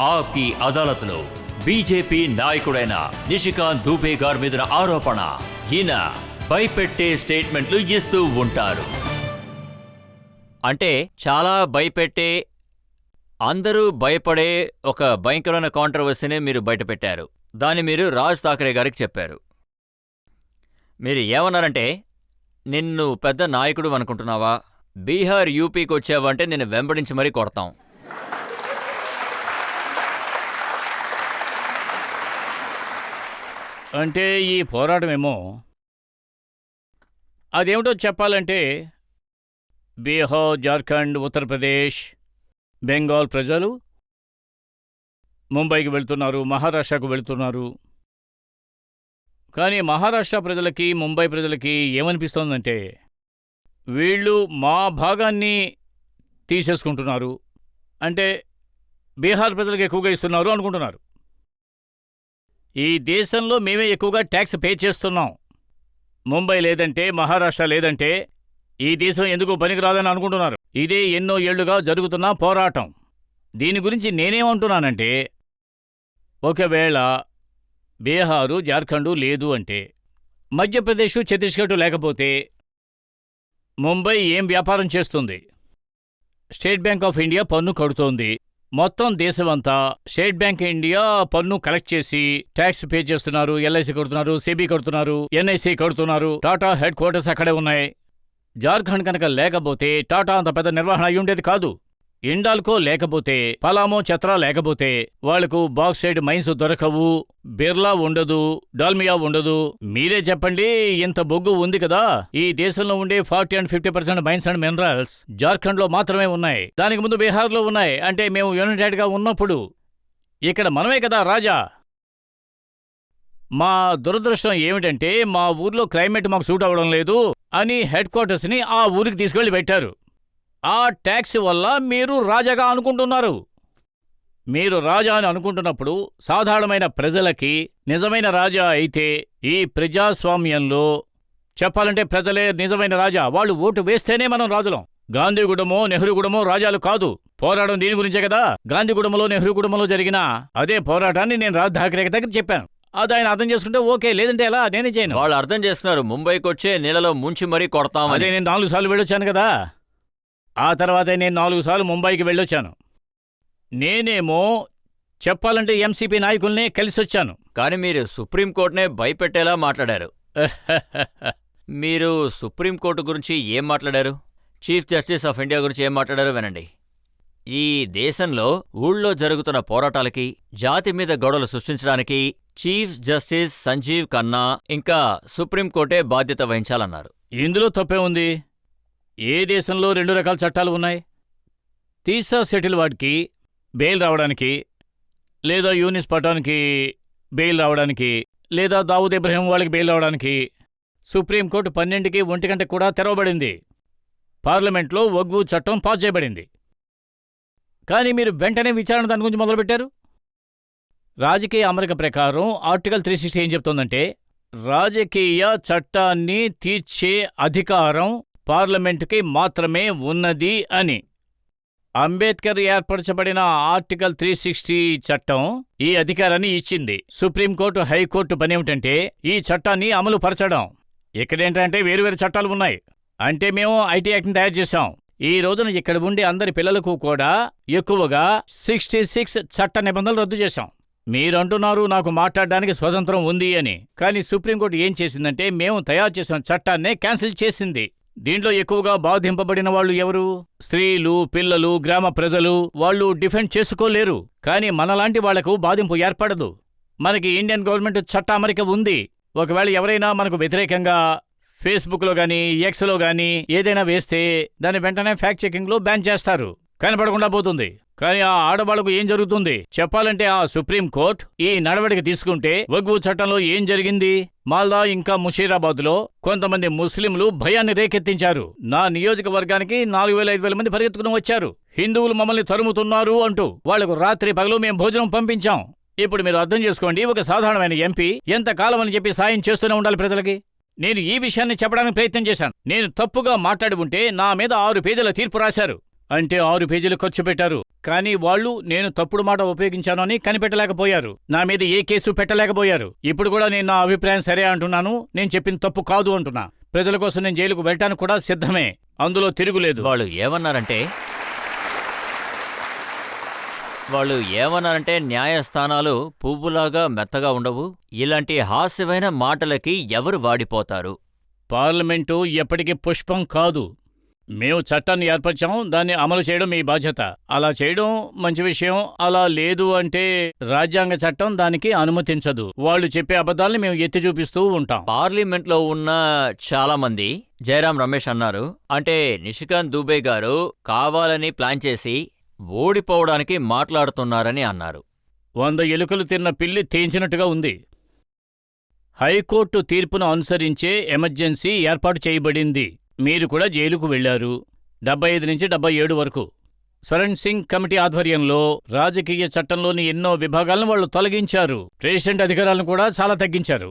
ఆప్కి అదాలత్లో BJP నాయకుడైన నిషికాంత్ దూబే గారి మీద ఆరోపణ. ఈయన భయపెట్టే స్టేట్మెంట్లు ఇస్తూ ఉంటారు. అంటే చాలా భయపెట్టే, అందరూ భయపడే ఒక భయంకరమైన కాంట్రవర్సీని మీరు బయటపెట్టారు. దాన్ని మీరు రాజ్ ఠాకరే గారికి చెప్పారు. మీరు ఏమన్నారంటే, నిన్ను పెద్ద నాయకుడు అనుకుంటున్నావా? బీహార్ యూపీకి వచ్చావంటే నిన్ను వెంబడించి మరీ కొడతాం. అంటే ఈ పోరాటమేమో అదేమిటో చెప్పాలంటే బీహార్, జార్ఖండ్, ఉత్తరప్రదేశ్, బెంగాల్ ప్రజలు ముంబైకి వెళ్తున్నారు, మహారాష్ట్రకు వెళ్తున్నారు. కానీ మహారాష్ట్ర ప్రజలకి, ముంబై ప్రజలకి ఏమనిపిస్తోందంటే వీళ్ళు మా భాగాన్ని తీసేసుకుంటున్నారు, అంటే బీహార్ ప్రజలకు ఎక్కువగా ఇస్తున్నారు అనుకుంటున్నారు. ఈ దేశంలో మేమే ఎక్కువగా ట్యాక్స్ పే చేస్తున్నాం. ముంబై లేదంటే, మహారాష్ట్ర లేదంటే ఈ దేశం ఎందుకు పనికిరాదని అనుకుంటున్నారు. ఇదే ఎన్నో ఏళ్లుగా జరుగుతున్న పోరాటం. దీని గురించి నేనేమంటున్నానంటే, ఒకవేళ బీహారు, జార్ఖండు లేదు అంటే, మధ్యప్రదేశ్, ఛత్తీస్గఢ్ లేకపోతే ముంబై ఏం వ్యాపారం చేస్తుంది? స్టేట్ బ్యాంక్ ఆఫ్ ఇండియా పన్ను కడుతోంది. మొత్తం దేశమంతా స్టేట్ బ్యాంక్ ఇండియా పన్ను కలెక్ట్ చేసి ట్యాక్స్ పే చేస్తున్నారు. ఎల్ఐసి కడుతున్నారు, సెబీ కడుతున్నారు, ఎన్ఐసి కడుతున్నారు. టాటా హెడ్ క్వార్టర్స్ అక్కడే ఉన్నాయి. జార్ఖండ్ కనుక లేకపోతే టాటా అంత పెద్ద నిర్వహణ అయి ఉండేది కాదు. ఇండాల్కో లేకపోతే, పలామో, ఛత్రా లేకపోతే వాళ్లకు బాక్సైడ్ మైన్స్ దొరకవు, బిర్లా ఉండదు, డాల్మియా ఉండదు. మీరే చెప్పండి, ఇంత బొగ్గు ఉంది కదా. ఈ దేశంలో ఉండే 40 and 50% మైన్స్ అండ్ మినరల్స్ జార్ఖండ్లో మాత్రమే ఉన్నాయి. దానికి ముందు బీహార్లో ఉన్నాయి. అంటే మేము యునైటెడ్గా ఉన్నప్పుడు ఇక్కడ మనమే కదా రాజా. మా దురదృష్టం ఏమిటంటే మా ఊర్లో క్లైమేట్ మాకు సూట్ అవ్వడం లేదు అని హెడ్ క్వార్టర్స్ని ఆ ఊరికి తీసుకెళ్లి పెట్టారు. ఆ ట్యాక్స్ వల్ల మీరు రాజాగా అనుకుంటున్నారు. మీరు రాజా అని అనుకుంటున్నప్పుడు సాధారణమైన ప్రజలకి నిజమైన రాజా అయితే, ఈ ప్రజాస్వామ్యంలో చెప్పాలంటే ప్రజలే నిజమైన రాజా. వాళ్ళు ఓటు వేస్తేనే మనం రాజులం. గాంధీగూడమో, నెహ్రూగూడమో రాజాలు కాదు. పోరాటం దీని గురించే కదా. గాంధీగూడమలో, నెహ్రూగూడమలో జరిగిన అదే పోరాటాన్ని నేను రాజ్ ఠాకరే దగ్గర చెప్పాను. అది ఆయన అర్థం చేసుకుంటే ఓకే, లేదంటే ఎలా నేనే చేయను. వాళ్ళు అర్థం చేస్తున్నారు. ముంబైకి వచ్చే నీళ్ళలో ముంచి మరీ కొడతాం. అదే నేను 4 సార్లు వెళ్ళొచ్చాను కదా. ఆ తర్వాతే నేను 4 సార్లు ముంబైకి వెళ్ళొచ్చాను. నేనేమో చెప్పాలంటే ఎంసీపీ నాయకుల్నే కలిసొచ్చాను. కానీ మీరు సుప్రీంకోర్టునే భయపెట్టేలా మాట్లాడారు. మీరు సుప్రీంకోర్టు గురించి ఏం మాట్లాడారు? చీఫ్ జస్టిస్ ఆఫ్ ఇండియా గురించి ఏం మాట్లాడారో వినండి. ఈ దేశంలో ఊళ్ళో జరుగుతున్న పోరాటాలకి, జాతి మీద గొడవలు సృష్టించడానికి చీఫ్ జస్టిస్ సంజీవ్ ఖన్నా ఇంకా సుప్రీంకోర్టే బాధ్యత వహించాలన్నారు. ఇందులో తప్పే ఉంది? ఏ దేశంలో 2 రకాల చట్టాలు ఉన్నాయి. తీసా సెటిల్ వాడికి బెయిల్ రావడానికి, లేదా యూనిస్ పఠాన్కి బెయిల్ రావడానికి, లేదా దావూద్ ఇబ్రహీం వాళ్ళకి బెయిల్ రావడానికి సుప్రీంకోర్టు 12కి 1 గంటకు కూడా తెరవబడింది. పార్లమెంట్లో వగ్గు చట్టం పాస్ చేయబడింది. కానీ మీరు వెంటనే విచారణ దాని గురించి మొదలుపెట్టారు. రాజకీయ అమరిక ప్రకారం ఆర్టికల్ 360 ఏం చెప్తోందంటే, రాజకీయ చట్టాన్ని తీర్చే అధికారం పార్లమెంటుకి మాత్రమే ఉన్నది అని. అంబేద్కర్ ఏర్పరచబడిన ఆర్టికల్ 360 చట్టం ఈ అధికారాన్ని ఇచ్చింది. సుప్రీంకోర్టు, హైకోర్టు పనేమిటంటే ఈ చట్టాన్ని అమలు పరచడం. ఇక్కడేంటంటే వేరువేరు చట్టాలు ఉన్నాయి. అంటే మేము ఐటీ యాక్ట్ని తయారు చేశాం. ఈ రోజున ఇక్కడ ఉండే అందరి పిల్లలకు కూడా ఎక్కువగా 66 చట్ట నిబంధనలు రద్దు చేశాం. మీరంటున్నారు నాకు మాట్లాడడానికి స్వతంత్రం ఉంది అని. కానీ సుప్రీంకోర్టు ఏం చేసిందంటే మేము తయారు చేసిన చట్టాన్నే క్యాన్సిల్ చేసింది. దీంట్లో ఎక్కువగా బాధింపబడిన వాళ్ళు ఎవరు? స్త్రీలు, పిల్లలు, గ్రామ ప్రజలు. వాళ్ళు డిఫెండ్ చేసుకోలేరు. కానీ మనలాంటి వాళ్లకు బాధింపు ఏర్పడదు. మనకి ఇండియన్ గవర్నమెంట్ చట్ట అమరిక ఉంది. ఒకవేళ ఎవరైనా మనకు వ్యతిరేకంగా ఫేస్బుక్లో గానీ, ఎక్స్లో గానీ ఏదైనా వేస్తే దాన్ని వెంటనే ఫ్యాక్ట్ చెకింగ్లో బ్యాన్ చేస్తారు. కనపడకుండా పోతుంది. కానీ ఆ ఆడవాళ్లకు ఏం జరుగుతుంది? చెప్పాలంటే ఆ సుప్రీంకోర్టు ఈ నడవడిక తీసుకుంటే వగ్గు చట్టంలో ఏం జరిగింది? మాల్దా ఇంకా ముషీరాబాద్లో కొంతమంది ముస్లింలు భయాన్ని రేకెత్తించారు. నా నియోజకవర్గానికి 4,000-5,000 మంది పరిగెత్తుకుని వచ్చారు. హిందువులు మమ్మల్ని తరుముతున్నారు అంటూ. వాళ్లకు రాత్రి పగలు మేం భోజనం పంపించాం. ఇప్పుడు మీరు అర్థం చేసుకోండి, ఒక సాధారణమైన ఎంపీ ఎంతకాలం అని చెప్పి సాయం చేస్తూనే ఉండాలి ప్రజలకి. నేను ఈ విషయాన్ని చెప్పడానికి ప్రయత్నం చేశాను. నేను తప్పుగా మాట్లాడి ఉంటే నా మీద 6 పేజీల తీర్పు రాశారు. అంటే 6 పేజీలు ఖర్చు పెట్టారు. కానీ వాళ్ళు నేను తప్పుడు మాట ఉపయోగించాను అని కనిపెట్టలేకపోయారు. నా మీద ఏ కేసు పెట్టలేకపోయారు. ఇప్పుడు కూడా నేను నా అభిప్రాయం సరే అంటున్నాను. నేను చెప్పింది తప్పు కాదు అంటున్నా. ప్రజల కోసం నేను జైలుకు వెళ్ళటానికి కూడా సిద్ధమే. అందులో తిరుగులేదు. వాళ్ళు ఏమన్నారంటే న్యాయస్థానాలు పువ్వులాగా మెత్తగా ఉండవు, ఇలాంటి హాస్యమైన మాటలకి ఎవరు వాడిపోతారు. పార్లమెంటు ఎప్పటికీ పుష్పం కాదు. మేము చట్టాన్ని ఏర్పరిచాం, దాన్ని అమలు చేయడం మీ బాధ్యత. అలా చేయడం మంచి విషయం. అలా లేదు అంటే రాజ్యాంగ చట్టం దానికి అనుమతించదు. వాళ్ళు చెప్పే అబద్ధాల్ని మేము ఎత్తి చూపిస్తూ ఉంటాం. పార్లమెంట్లో ఉన్న చాలా మంది జయరాం రమేష్ అన్నారు, అంటే నిషికాంత్ దూబే గారు కావాలని ప్లాన్ చేసి ఓడిపోవడానికి మాట్లాడుతున్నారని అన్నారు. 100 ఎలుకలు తిన్న పిల్లి తేంచినట్టుగా ఉంది. హైకోర్టు తీర్పును అనుసరించే ఎమర్జెన్సీ ఏర్పాటు చేయబడింది. మీరు కూడా జైలుకు వెళ్లారు 75 నుంచి 77 వరకు. స్వరణ్ సింగ్ కమిటీ ఆధ్వర్యంలో రాజకీయ చట్టంలోని ఎన్నో విభాగాలను వాళ్ళు తొలగించారు. ప్రెసిడెంట్ అధికారాలను కూడా చాలా తగ్గించారు.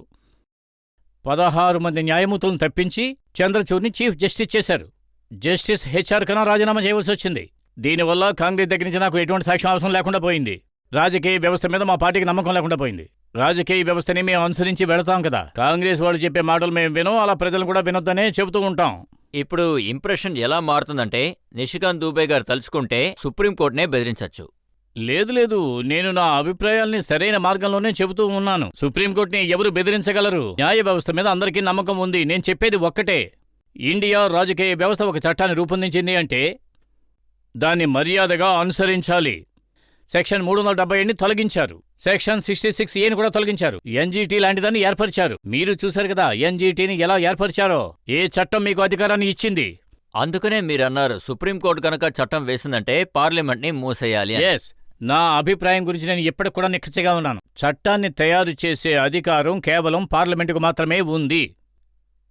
16 మంది న్యాయమూర్తులను తప్పించి చంద్రచూడ్ని చీఫ్ జస్టిస్ చేశారు. జస్టిస్ హెచ్ఆర్ ఖన్నా రాజీనామా చేయవలసి వచ్చింది. దీనివల్ల కాంగ్రెస్ దగ్గర నుంచి నాకు ఎటువంటి సాక్ష్యం అవసరం లేకుండా పోయింది. రాజకీయ వ్యవస్థ మీద మా పార్టీకి నమ్మకం లేకుండా పోయింది. రాజకీయ వ్యవస్థని మేము అనుసరించి వెళతాం కదా. కాంగ్రెస్ వాళ్ళు చెప్పే మాటలు మేము వినం, అలా ప్రజలు కూడా వినొద్దనే చెబుతూ ఉంటాం. ఇప్పుడు ఇంప్రెషన్ ఎలా మారుతుందంటే నిషికాంత్ దూబే గారు తలుచుకుంటే సుప్రీంకోర్టునే బెదిరించచ్చు. లేదు, నేను నా అభిప్రాయాల్ని సరైన మార్గంలోనే చెబుతూ ఉన్నాను. సుప్రీంకోర్టుని ఎవరు బెదిరించగలరు? న్యాయ వ్యవస్థ మీద అందరికీ నమ్మకం ఉంది. నేను చెప్పేది ఒక్కటే, ఇండియా రాజకీయ వ్యవస్థ ఒక చట్టాన్ని రూపొందించింది అంటే దాన్ని మర్యాదగా అనుసరించాలి. సెక్షన్ 378ని తొలగించారు. సెక్షన్ 66A కూడా తొలగించారు. ఎన్జీటీ లాంటిదాన్ని ఏర్పరిచారు. మీరు చూశారు కదా ఎన్జీటీని ఎలా ఏర్పరిచారో. ఏ చట్టం మీకు అధికారాన్ని ఇచ్చింది? అందుకనే మీరన్నారు సుప్రీంకోర్టు కనుక చట్టం వేసిందంటే పార్లమెంట్ని మూసేయాలి అని. ఎస్, నా అభిప్రాయం గురించి నేను ఇప్పటికి కూడా నిక్కచ్చిగా ఉన్నాను. చట్టాన్ని తయారు చేసే అధికారం కేవలం పార్లమెంటుకు మాత్రమే ఉంది.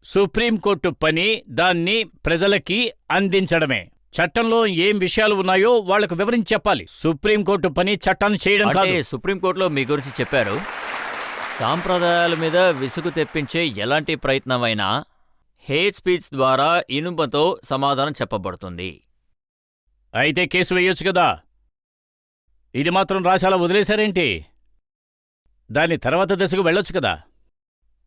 సుప్రీంకోర్టు పని దాన్ని ప్రజలకి అందించడమే. చట్టంలో ఏం విషయాలు ఉన్నాయో వాళ్లకు వివరించి చెప్పాలి. సుప్రీంకోర్టు పని చట్టాన్ని చేయడం కాదు. సుప్రీంకోర్టులో మీ గురించి చెప్పారు, సాంప్రదాయాల మీద విసుగు తెప్పించే ఎలాంటి ప్రయత్నమైనా హేట్ స్పీచ్ ద్వారా ఇనుపతో సమాధానం చెప్పబడుతుంది. అయితే కేసు వేయొచ్చు కదా. ఇది మాత్రం రాసి అలా వదిలేశారేంటి? దాని తర్వాత దశకు వెళ్ళొచ్చు కదా.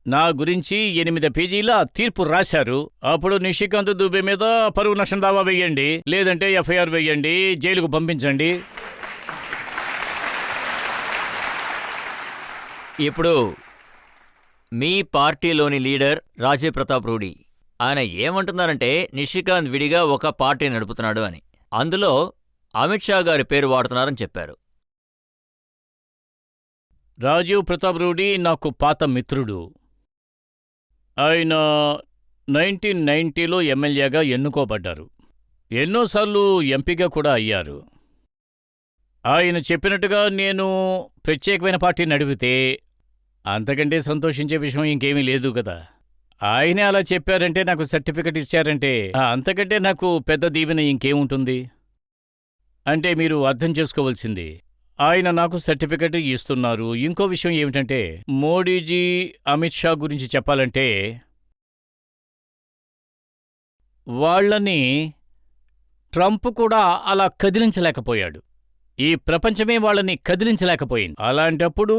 నా గురించి 8 పేజీల తీర్పు రాశారు. అప్పుడు నిషికాంత్ దూబే మీద పరువు నష్టం దావా వెయ్యండి, లేదంటే ఎఫ్ఐఆర్ వెయ్యండి, జైలుకు పంపించండి. ఇప్పుడు మీ పార్టీలోని లీడర్ రాజీవ్ ప్రతాప్ రూడీ ఆయన ఏమంటున్నారంటే నిషికాంత్ విడిగా ఒక పార్టీ నడుపుతున్నాడు అని. అందులో అమిత్ షా గారి పేరు వాడుతున్నారని చెప్పారు. రాజీవ్ ప్రతాప్ రూడీ నాకు పాత మిత్రుడు. ఆయన 1990లో ఎమ్మెల్యేగా ఎన్నుకోబడ్డారు. ఎన్నోసార్లు ఎంపీగా కూడా అయ్యారు. ఆయన చెప్పినట్టుగా నేను ప్రత్యేకమైన పార్టీ నడిపితే అంతకంటే సంతోషించే విషయం ఇంకేమీ లేదు కదా. ఆయనే అలా చెప్పారంటే, నాకు సర్టిఫికెట్ ఇచ్చారంటే అంతకంటే నాకు పెద్ద దీవెన ఇంకేముంటుంది? అంటే మీరు అర్థం చేసుకోవాల్సింది, ఆయన నాకు సర్టిఫికెట్ ఇస్తున్నారు. ఇంకో విషయం ఏమిటంటే, మోడీజీ అమిత్ షా గురించి చెప్పాలంటే వాళ్ళని ట్రంప్ కూడా అలా కదిలించలేకపోయాడు. ఈ ప్రపంచమే వాళ్ళని కదిలించలేకపోయింది. అలాంటప్పుడు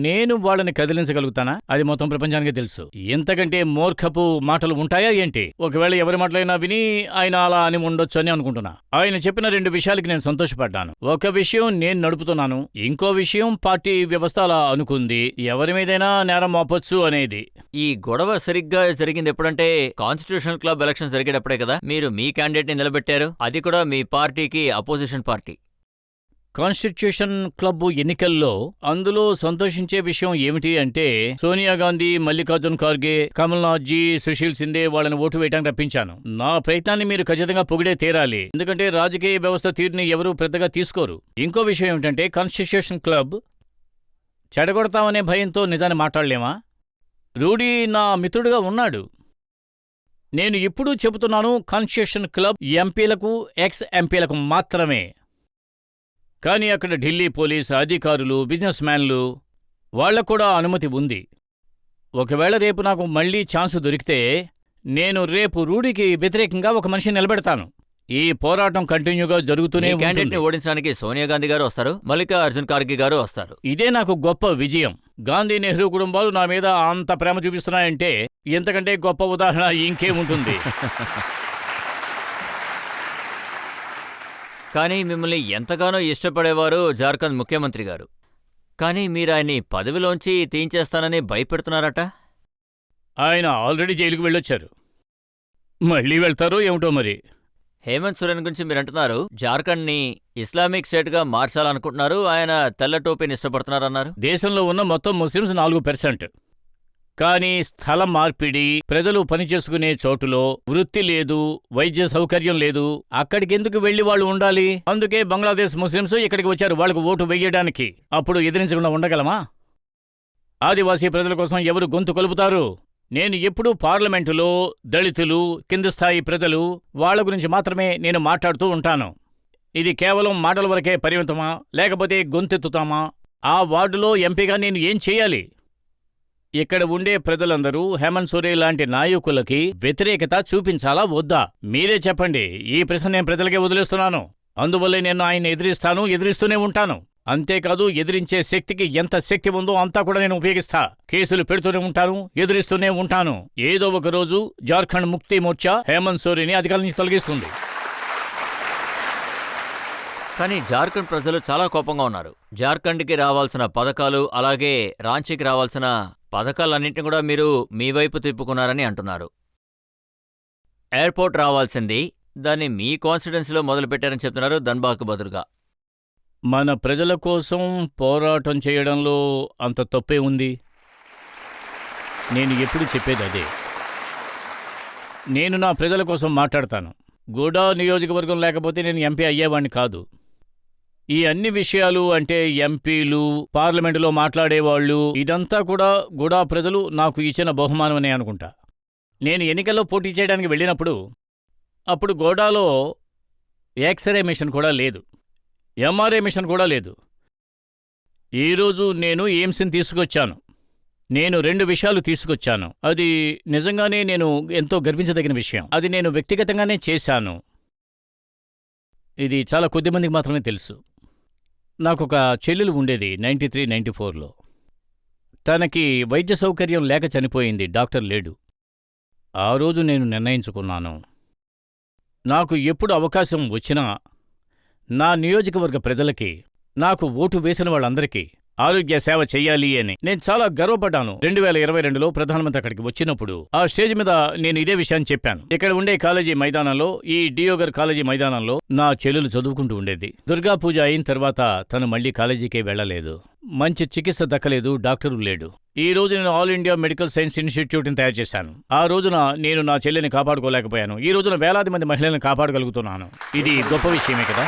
నేను వాళ్ళని కదిలించగలుగుతానా? అది మొత్తం ప్రపంచానికి తెలుసు. ఇంతకంటే మూర్ఖపు మాటలు ఉంటాయా ఏంటి? ఒకవేళ ఎవరి మాటలైనా విని ఆయన అలా అని ఉండొచ్చు అని అనుకుంటున్నా. ఆయన చెప్పిన 2 విషయాలకి నేను సంతోషపడ్డాను. ఒక విషయం నేను నడుపుతున్నాను, ఇంకో విషయం పార్టీ వ్యవస్థ అలా అనుకుంది, ఎవరి మీదైనా నేరం మోపొచ్చు అనేది. ఈ గొడవ సరిగ్గా జరిగింది ఎప్పుడంటే కాన్స్టిట్యూషనల్ క్లబ్ ఎలక్షన్ జరిగేటప్పుడే కదా. మీరు మీ క్యాండిడేట్ ని నిలబెట్టారు, అది కూడా మీ పార్టీకి అపోజిషన్ పార్టీ. కాన్స్టిట్యూషన్ క్లబ్ ఎన్నికల్లో అందులో సంతోషించే విషయం ఏమిటి అంటే, సోనియా గాంధీ, మల్లికార్జున్ ఖార్గే, కమల్నాథ్జీ, సుశీల్ సిందే వాళ్ళని ఓటు వేయడానికి రప్పించాను. నా ప్రయత్నాన్ని మీరు ఖచ్చితంగా పొగిడే తీరాలి, ఎందుకంటే రాజకీయ వ్యవస్థ తీరుని ఎవరూ పెద్దగా తీసుకోరు. ఇంకో విషయం ఏమిటంటే, కాన్స్టిట్యూషన్ క్లబ్ చెడగొడతామనే భయంతో నిజాన్ని మాట్లాడలేమా? రూడీ నా మిత్రుడుగా ఉన్నాడు. నేను ఇప్పుడు చెబుతున్నాను, కాన్స్టిట్యూషన్ క్లబ్ ఎంపీలకు, ఎక్స్ ఎంపీలకు మాత్రమే. కానీ అక్కడ ఢిల్లీ పోలీసు అధికారులు, బిజినెస్ మ్యాన్లు వాళ్లకూడా అనుమతి ఉంది. ఒకవేళ రేపు నాకు మళ్లీ ఛాన్సు దొరికితే నేను రేపు రూడీకి వ్యతిరేకంగా ఒక మనిషిని నిలబెడతాను. ఈ పోరాటం కంటిన్యూగా జరుగుతూనే మీ క్యాండిడేట్ ని ఉంటుంది. ఓడించడానికి సోనియా గాంధీ గారు వస్తారు, మల్లికార్జున్ ఖార్గే గారు వస్తారు. ఇదే నాకు గొప్ప విజయం. గాంధీ నెహ్రూ కుటుంబాలు నా మీద అంత ప్రేమ చూపిస్తున్నాయంటే ఇంతకంటే గొప్ప ఉదాహరణ ఇంకేముంటుంది. కానీ మిమ్మల్ని ఎంతగానో ఇష్టపడేవారు జార్ఖండ్ ముఖ్యమంత్రి గారు. కానీ మీరు ఆయన్ని పదవిలోంచి తీయించేస్తానని భయపెడుతున్నారట. ఆయన ఆల్రెడీ జైలుకు వెళ్ళొచ్చారు. మళ్ళీ వెళ్తారో ఏమిటో మరి. హేమంత్ సోరెన్ గురించి మీరు అంటున్నారు, జార్ఖండ్ని ఇస్లామిక్ స్టేట్గా మార్చాలనుకుంటున్నారు, ఆయన తెల్ల టోపీని ఇష్టపడుతున్నారన్నారు. దేశంలో ఉన్న మొత్తం ముస్లిమ్స్ 4%. కానీ స్థలం మార్పిడి, ప్రజలు పనిచేసుకునే చోటులో వృత్తి లేదు, వైద్య సౌకర్యం లేదు. అక్కడికెందుకు వెళ్లి వాళ్ళు ఉండాలి? అందుకే బంగ్లాదేశ్ ముస్లిమ్స్ ఇక్కడికి వచ్చారు వాళ్లకు ఓటు వెయ్యడానికి. అప్పుడు ఎదిరించకుండా ఉండగలమా? ఆదివాసీ ప్రజల కోసం ఎవరు గొంతు కలుపుతారు? నేను ఎప్పుడూ పార్లమెంటులో దళితులు, కింది స్థాయి ప్రజలు, వాళ్ల గురించి మాత్రమే నేను మాట్లాడుతూ ఉంటాను. ఇది కేవలం మాటల వరకే పరిమితమా, లేకపోతే గొంతెత్తుతామా? ఆ వార్డులో ఎంపీగా నేను ఏం చేయాలి? ఇక్కడ ఉండే ప్రజలందరూ హేమంత్ సోరెన్ లాంటి నాయకులకి వ్యతిరేకత చూపించాలా వద్దా? మీరే చెప్పండి. ఈ ప్రశ్న నేను ప్రజలకే వదిలేస్తున్నాను. అందువల్లే నేను ఆయన్ని ఎదిరిస్తూనే ఉంటాను. అంతేకాదు, ఎదిరించే శక్తికి ఎంత శక్తి ఉందో అంతా కూడా నేను ఉపయోగిస్తా. కేసులు పెడుతూనే ఉంటాను, ఎదిరిస్తూనే ఉంటాను. ఏదో ఒక రోజు జార్ఖండ్ ముక్తి మోర్చా హేమంత్ సోరెన్ని అధికారం నుంచి తొలగిస్తుంది. కానీ జార్ఖండ్ ప్రజలు చాలా కోపంగా ఉన్నారు. జార్ఖండ్కి రావాల్సిన పథకాలు, అలాగే రాంచీకి రావాల్సిన పథకాలన్నింటినీ కూడా మీరు మీ వైపు తిప్పుకున్నారని అంటున్నారు. ఎయిర్పోర్ట్ రావాల్సింది దాన్ని మీ కాన్స్టిట్యున్సీలో మొదలుపెట్టారని చెప్తున్నారు ధన్బాద్కు బదులుగా. మన ప్రజల కోసం పోరాటం చేయడంలో అంత తప్పే ఉంది? నేను ఎప్పుడు చెప్పేది అదే. నేను నా ప్రజల కోసం మాట్లాడతాను. గూడా నియోజకవర్గం లేకపోతే నేను ఎంపీ అయ్యేవాణ్ణి కాదు. ఈ అన్ని విషయాలు అంటే ఎంపీలు, పార్లమెంటులో మాట్లాడేవాళ్లు, ఇదంతా కూడా గూడా ప్రజలు నాకు ఇచ్చిన బహుమానమనే అనుకుంటా. నేను ఎన్నికల్లో పోటీ చేయడానికి వెళ్ళినప్పుడు అప్పుడు గోడాలో ఎక్స్రే మిషన్ కూడా లేదు, ఎంఆర్ఐ మిషన్ కూడా లేదు. ఈరోజు నేను ఎయిమ్స్ని తీసుకొచ్చాను. నేను 2 విషయాలు తీసుకొచ్చాను. అది నిజంగానే నేను ఎంతో గర్వించదగిన విషయం. అది నేను వ్యక్తిగతంగానే చేశాను. ఇది చాలా కొద్దిమందికి మాత్రమే తెలుసు. నాకొక చెల్లెలు ఉండేది 93-94లో. తనకి వైద్య సౌకర్యం లేక చనిపోయింది. డాక్టర్ లేడు. ఆ రోజు నేను నిర్ణయించుకున్నాను, నాకు ఎప్పుడు అవకాశం వచ్చినా నా నియోజకవర్గ ప్రజలకి, నాకు ఓటు వేసిన వాళ్ళందరికీ ఆరోగ్య సేవ చెయ్యాలి అని. నేను చాలా గర్వపడ్డాను. 2022లో ప్రధానమంత్రి అక్కడికి వచ్చినప్పుడు ఆ స్టేజ్ మీద నేను ఇదే విషయాన్ని చెప్పాను. ఇక్కడ ఉండే కాలేజీ మైదానంలో, ఈ డియోగర్ కాలేజీ మైదానంలో నా చెల్లెలు చదువుకుంటూ ఉండేది. దుర్గా పూజ అయిన తర్వాత తను మళ్లీ కాలేజీకే వెళ్లలేదు. మంచి చికిత్స దక్కలేదు, డాక్టరు లేడు. ఈ రోజు నేను ఆల్ ఇండియా మెడికల్ సైన్స్ ఇన్స్టిట్యూట్ని తయారు చేశాను. ఆ రోజున నేను నా చెల్లెని కాపాడుకోలేకపోయాను. ఈ రోజున వేలాది మంది మహిళలను కాపాడగలుగుతున్నాను. ఇది గొప్ప విషయమే కదా.